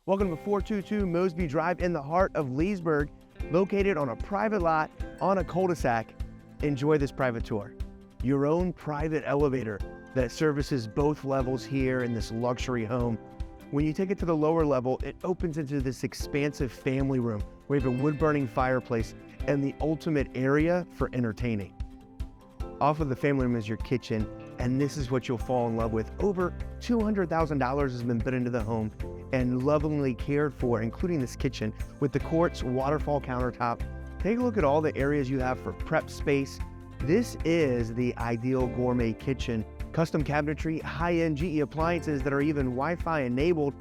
Welcome to 422 Mosby Drive in the heart of Leesburg, located on a private lot on a cul-de-sac. Enjoy this private tour. Your own private elevator that services both levels here in this luxury home. When you take it to the lower level, it opens into this expansive family room where you have a wood-burning fireplace and the ultimate area for entertaining. Off of the family room is your kitchen, and this is what you'll fall in love with. Over $200,000 has been put into the home and lovingly cared for, including this kitchen with the quartz waterfall countertop. Take a look at all the areas you have for prep space. This is the ideal gourmet kitchen. Custom cabinetry, high-end GE appliances that are even Wi-Fi enabled,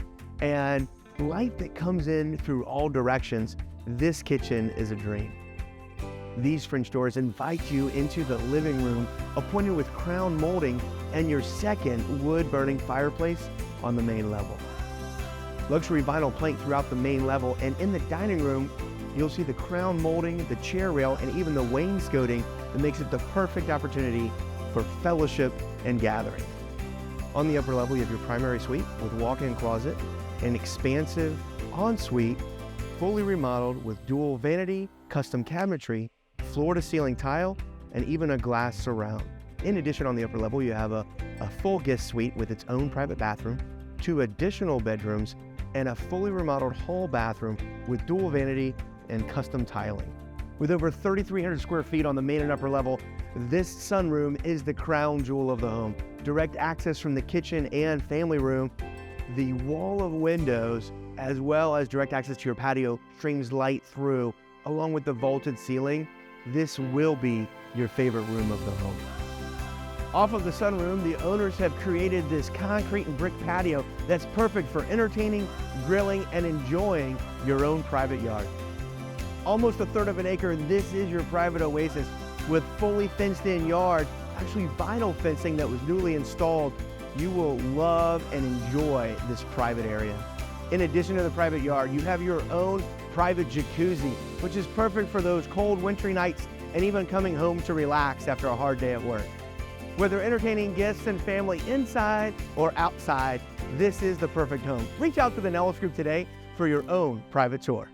and light that comes in through all directions. This kitchen is a dream. These French doors invite you into the living room, appointed with crown molding and your second wood-burning fireplace on the main level. Luxury vinyl plank throughout the main level, and in the dining room, you'll see the crown molding, the chair rail, and even the wainscoting that makes it the perfect opportunity for fellowship and gathering. On the upper level, you have your primary suite with walk-in closet, an expansive ensuite, fully remodeled with dual vanity, custom cabinetry, floor-to-ceiling tile, and even a glass surround. In addition, on the upper level, you have a full guest suite with its own private bathroom, 2 additional bedrooms, and a fully remodeled hall bathroom with dual vanity and custom tiling. With over 3,300 square feet on the main and upper level, this sunroom is the crown jewel of the home. Direct access from the kitchen and family room, the wall of windows, as well as direct access to your patio streams light through, along with the vaulted ceiling. This will be your favorite room of the home. Off of the sunroom, the owners have created this concrete and brick patio that's perfect for entertaining, grilling, and enjoying your own private yard. Almost 1/3 of an acre, this is your private oasis with fully fenced-in yard, actually vinyl fencing that was newly installed. You will love and enjoy this private area. In addition to the private yard, you have your own private jacuzzi, which is perfect for those cold wintry nights and even coming home to relax after a hard day at work. Whether entertaining guests and family inside or outside, this is the perfect home. Reach out to the Nellis Group today for your own private tour.